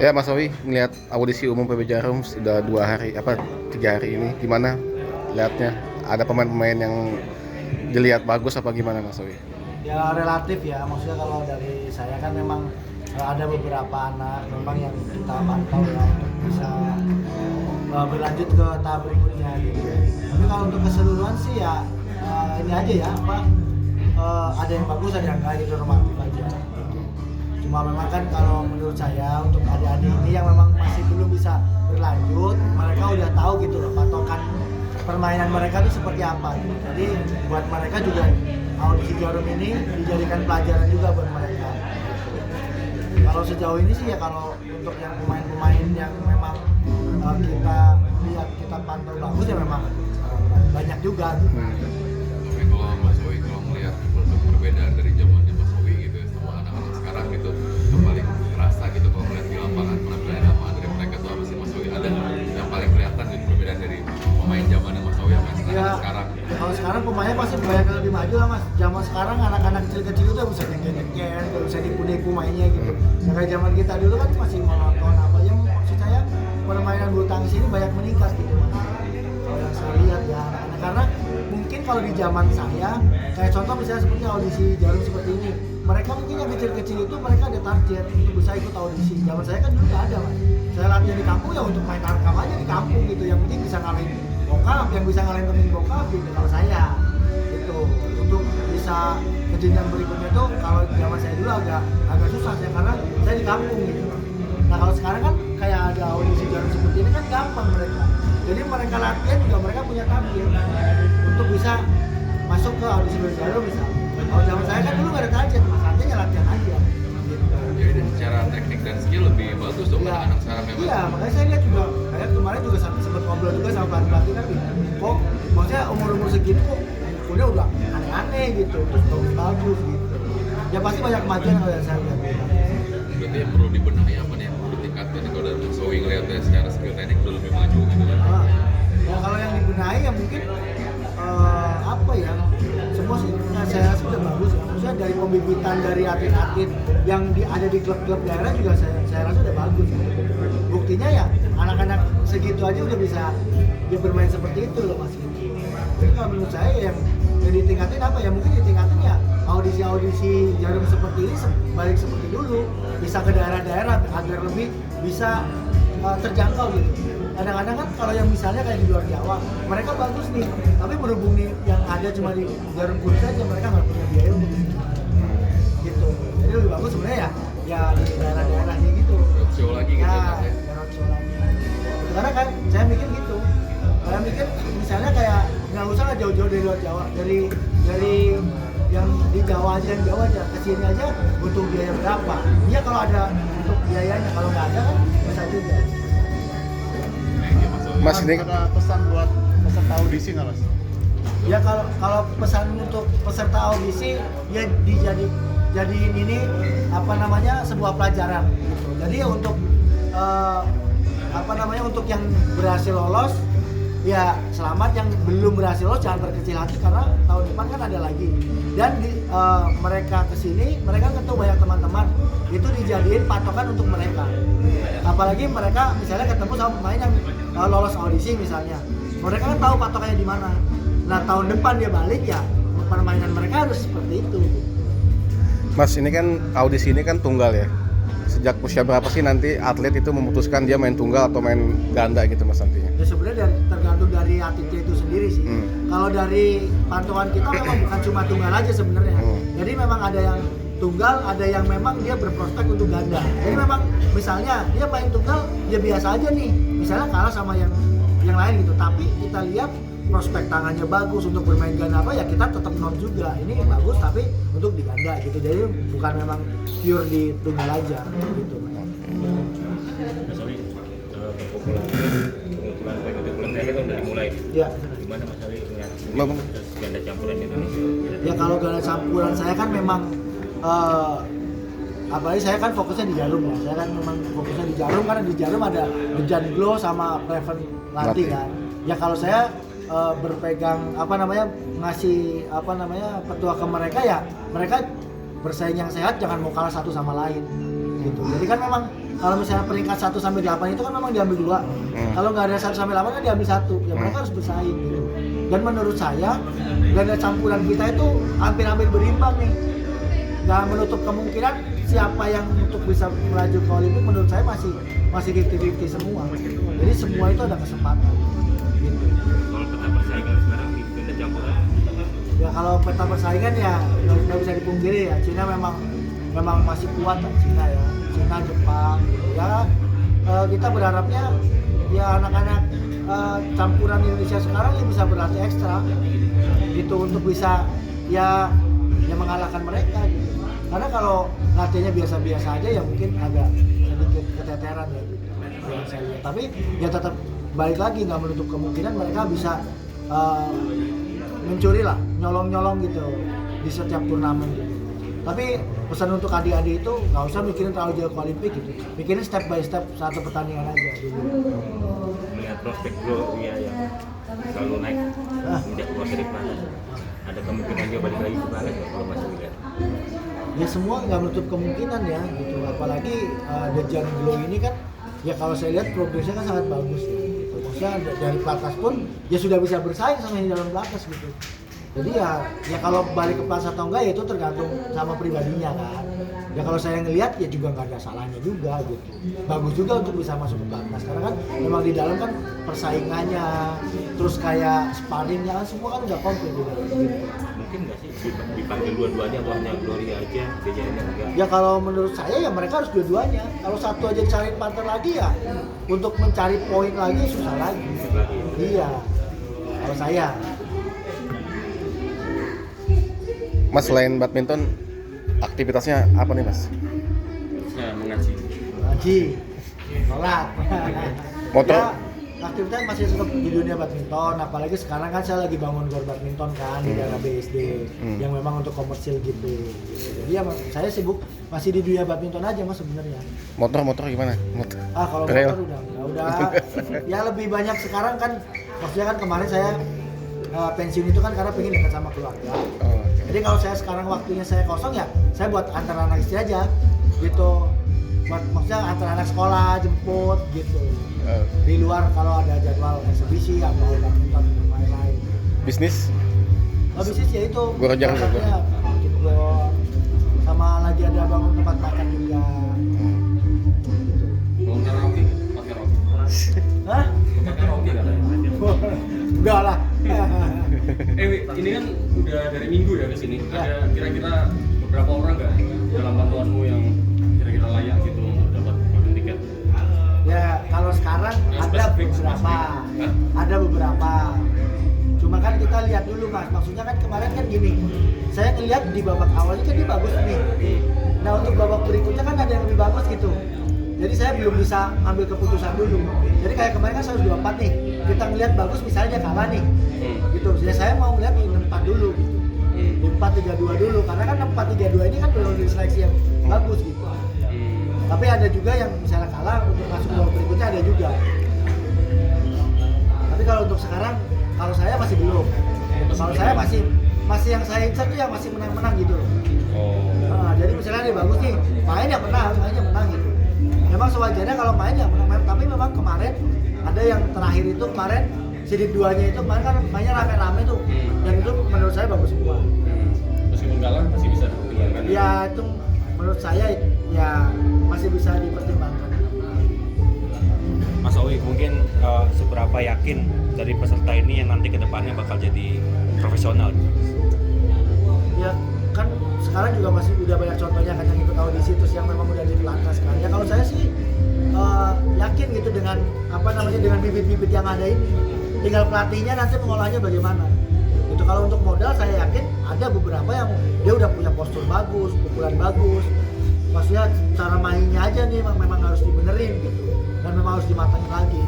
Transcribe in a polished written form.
Ya Mas Owi, ngeliat audisi umum PB Jarum sudah 3 hari ini, gimana lihatnya? Ada pemain-pemain yang dilihat bagus apa gimana Mas Owi? Ya relatif ya, maksudnya kalau dari saya kan memang ada beberapa anak memang yang kita pantau ya untuk bisa berlanjut ke tahap berikutnya gitu. Tapi kalau untuk keseluruhan sih ya ini aja ya ada yang bagus ada yang enggak gitu, normatif aja. Cuma memang kan kalau menurut saya untuk adik-adik ini yang memang masih belum bisa berlanjut, mereka udah tahu gitu loh patokan permainan mereka itu seperti apa gitu. Jadi buat mereka juga audisi Jarum ini dijadikan pelajaran juga buat mereka. Kalau sejauh ini sih ya kalau untuk yang pemain-pemain yang memang kita lihat kita pantau bagus ya memang banyak juga gitu. Tapi kalau Mas Owi kalau melihat perbedaan dari zamannya Mas Owi gitu sama anak-anak sekarang gitu, yang paling terasa gitu kalau melihat di lapangan penampilan sama dari mereka tuh apa sih Mas Owi? Ada yang paling kelihatan gitu perbedaan dari pemain zamannya Mas Owi sama sekarang? Ya, kalau sekarang pemainnya pasti banyak lebih maju lah Mas. Zaman sekarang anak-anak kecil-kecil itu bisa nyeker-nyeker, nggak bisa dipu-dipu mainnya gitu. Nah, kayak zaman kita dulu kan masih monoton apa yang maksud saya permainan bulu tangkis ini banyak meningkat gitu Mas. Kalau yang saya lihat ya anak-anak, karena mungkin kalau di zaman saya kayak contoh misalnya seperti audisi Jarum seperti ini, mereka mungkin yang kecil-kecil itu mereka ada target untuk bisa ikut audisi. Zaman saya kan dulu nggak ada Mas. Saya latihan di kampung ya untuk main tarkam aja di kampung gitu, yang penting bisa ngalahin bokap, yang bisa ngalahin temen bokap gitu kalau saya gitu. Untuk bisa ke jenjang berikutnya tuh kalau zaman saya dulu agak susah saya karena saya di kampung gitu. Nah kalau sekarang kan kayak ada audisi Jarum seperti ini kan gampang mereka. Jadi mereka latihan juga mereka punya target untuk bisa masuk ke audisi Jarum misalnya. Kalau zaman saya kan dulu nggak ada target, mas artinya latihan aja. Gitu. Jadi secara teknik dan skill lebih bagus dong Ya, anak sekarang memang. iya, makanya saya lihat juga kayak kemarin juga sempat ngobrol juga sama pelatih kan gitu. Kok maksudnya umur segitu kok udah aneh-aneh gitu, terus bagus gitu. Ya pasti banyak kemajuan kalau yang saya lihat. Berarti yang perlu dibenahi apa nih yang perlu ditingkatkan kalau dari Mas Owi ngeliatnya secara skill teknik udah lebih maju gitu kan? Ya kalau yang dibenahi ya mungkin apa ya, semua sih saya rasa udah bagus ya. Maksudnya dari pembibitan dari atlet-atlet yang ada di klub-klub daerah juga saya rasa udah bagus. Buktinya ya anak-anak segitu aja udah bisa bermain seperti itu loh Mas. Jadi kalau menurut saya yang ditingkatin apa ya, mungkin ditingkatin ya audisi Jarum seperti ini balik seperti dulu, bisa ke daerah-daerah agar lebih bisa terjangkau gitu. Kadang-kadang kan kalau yang misalnya kayak di luar Jawa, mereka bagus nih, tapi berhubung nih yang ada cuma di Jarum Kuning saja, mereka nggak punya biaya untuk gitu. Jadi lebih bagus sebenarnya ya di daerah-daerah gitu. Roadshow lagi gitu Ya, kan ya? roadshow lagi. Karena kan saya mikir gitu. Saya mikir misalnya kayak nggak usah lah jauh-jauh dari luar Jawa, dari yang di Jawa aja, kesini aja butuh biaya berapa? Iya kalau ada untuk biayanya, kalau nggak ada kan bisa juga. Mas ini ada pesan buat peserta audisi nggak Mas? Ya kalau pesan untuk peserta audisi ya jadiin ini apa namanya sebuah pelajaran gitu. Jadi ya untuk untuk yang berhasil lolos ya selamat, yang belum berhasil lolos jangan berkecil hati karena tahun depan kan ada lagi. Dan mereka kesini mereka ketemu banyak teman-teman, itu dijadiin patokan untuk mereka. Apalagi mereka misalnya ketemu sama pemain yang lolos audisi misalnya, mereka kan tahu patokannya di mana. Nah tahun depan dia balik ya permainan mereka harus seperti itu. Mas ini kan audisi ini kan tunggal ya. Sejak usia berapa sih nanti atlet itu memutuskan dia main tunggal atau main ganda gitu Mas nantinya? Ya sebenarnya tergantung dari atletnya itu sendiri sih. Kalau dari pantauan kita memang bukan cuma tunggal aja sebenarnya. Jadi memang ada yang tunggal, ada yang memang dia berprospek untuk ganda. Jadi memang misalnya dia main tunggal ya biasa aja nih, misalnya kalah sama yang lain gitu. Tapi kita lihat prospek tangannya bagus untuk bermain ganda apa ya kita tetap note juga. Ini bagus tapi untuk di ganda gitu. Jadi bukan memang pure di tunggal aja gitu. Mas Owi, pengumpulan PKB kan udah dimulai. Ya. Gimana Mas Owi melihat Bang. ganda campuran di Indonesia? Ya kalau ganda campuran saya kan memang apalagi saya kan fokusnya di Jarum ya. Saya kan memang fokusnya di Jarum karena di Jarum ada Dejan Glo sama Preven Lanti kan. Ya kalau saya berpegang ngasih petua ke mereka ya mereka bersaing yang sehat, jangan mau kalah satu sama lain. Ya gitu. Jadi kan memang kalau misalnya peringkat 1 sampai 8 itu kan memang diambil 2. Kalau nggak ada 1 sampai 8 kan diambil 1. Ya mereka harus bersaing gitu. Dan menurut saya ganda campuran kita itu hampir-hampir berimbang nih. Nggak menutup kemungkinan siapa yang untuk bisa melaju ke Olimpik menurut saya masih 50-50 semua. Jadi semua itu ada kesempatan. Gitu. Kalau peta persaingan sekarang di ganda campuran, Ya kalau peta persaingan ya nggak bisa dipungkiri ya, Cina memang masih kuat lah, Cina ya, Cina, Jepang ya. Kita berharapnya ya anak-anak campuran Indonesia sekarang ya bisa berlatih ekstra gitu untuk bisa ya mengalahkan mereka gitu. Karena kalau latihannya biasa-biasa aja ya mungkin agak sedikit keteteran ya gitu, yang saya lihat. Tapi ya tetap balik lagi, nggak menutup kemungkinan mereka bisa mencuri lah, nyolong-nyolong gitu di setiap turnamen gitu. Tapi pesan untuk adik-adik itu nggak usah mikirin terlalu jauh ke Olimpik gitu, mikirin step by step satu pertandingan aja dulu. melihat prospek bro ya yang selalu naik tidak keluar dari pelatnas, ada kemungkinan dia balik lagi ke pelatnas kalau masih lihat. Ya semua nggak menutup kemungkinan ya gitu, apalagi Dejan Glow ini kan ya kalau saya lihat progresnya kan sangat bagus ya, gitu. Maksudnya dari pelatnas pun ya sudah bisa bersaing sama yang di dalam pelatnas gitu. Jadi ya kalau balik ke pelatnas atau enggak ya itu tergantung sama pribadinya kan. Ya kalau saya ngelihat ya juga nggak ada salahnya juga gitu. Bagus juga untuk bisa masuk ke pelatnas karena kan memang di dalam kan persaingannya, terus kayak sparringnya kan semua kan udah komplit gitu. Mungkin nggak sih dipanggil dua-duanya atau hanya Gloria aja, Dejannya enggak? Ya kalau menurut saya ya mereka harus dua-duanya. Kalau satu aja cari partner lagi ya untuk mencari poin lagi susah lagi. Iya. Kalau saya. Mas selain badminton aktivitasnya apa nih Mas? Saya mengaji. Ngaji, sholat. Motor? Ya, aktivitas masih tetap di dunia badminton, apalagi sekarang kan saya lagi bangun gor badminton kan di daerah BSD yang memang untuk komersil gitu. Jadi ya saya sibuk masih di dunia badminton aja mas sebenarnya. Motor gimana? Motor. Kalau Trail. motor udah ya lebih banyak sekarang kan, maksudnya kan kemarin saya pensiun itu kan karena pengen dekat sama keluarga. Oh, oke. Jadi kalau saya sekarang waktunya saya kosong ya saya buat antar anak istri aja gitu. Maksudnya antar anak sekolah jemput gitu. Di luar kalau ada jadwal eksibisi atau badminton dan lain-lain. Bisnis? Bisnis ya itu. Gor jarang juga. Gitu gor. Sama lagi ada bangun tempat makan juga. Kalau karaoke, pas karaoke. Hah? Pas karaoke katanya. Enggak lah. Wi, ini kan udah dari minggu ya ke sini. Ada kira-kira beberapa orang nggak dalam pantauanmu yang kira-kira layak gitu untuk dapat golden ticket? Ya kalau sekarang ada beberapa. Ada beberapa. Cuma kan kita lihat dulu mas. Maksudnya kan kemarin kan gini. Saya ngeliat di babak awalnya kan dia bagus nih. Nah untuk babak berikutnya kan ada yang lebih bagus gitu. Jadi saya belum bisa ambil keputusan dulu. Jadi kayak kemarin kan 124 nih. Kita ngeliat bagus misalnya dia kalah nih. Gitu. Jadi saya mau ngeliat di 4 dulu gitu. Di 4-3-2 dulu karena kan 4-3-2 ini kan belum diseleksi yang bagus gitu. Tapi ada juga yang misalnya kalah untuk masuk babak berikutnya ada juga. Tapi kalau untuk sekarang kalau saya masih belum. Kalau saya masih yang saya incer tuh yang masih menang-menang gitu loh. Jadi misalnya dia bagus nih, main yang menang gitu. Memang sewajarnya kalau main yang menang, tapi memang kemarin ada yang terakhir itu kemarin sidit 2-nya itu kemarin kan mainnya rame-rame tuh. Dan itu menurut saya bagus semua. Meskipun kalah masih bisa dipertimbangkan. Ya itu menurut saya ya masih bisa dipertimbangkan. Mas Owi, mungkin seberapa yakin dari peserta ini yang nanti kedepannya bakal jadi profesional? Ya kan sekarang juga masih udah banyak contohnya kan yang ikut audisi terus yang memang udah di pelatnas kan. Ya kalau saya sih yakin gitu dengan dengan bibit-bibit yang ada ini. Tinggal pelatihnya nanti mengolahnya bagaimana. Gitu kalau untuk modal saya yakin ada beberapa yang dia udah punya postur bagus, pukulan bagus. Maksudnya cara mainnya aja nih memang harus dibenerin gitu. Dan memang harus dimatangin lagi.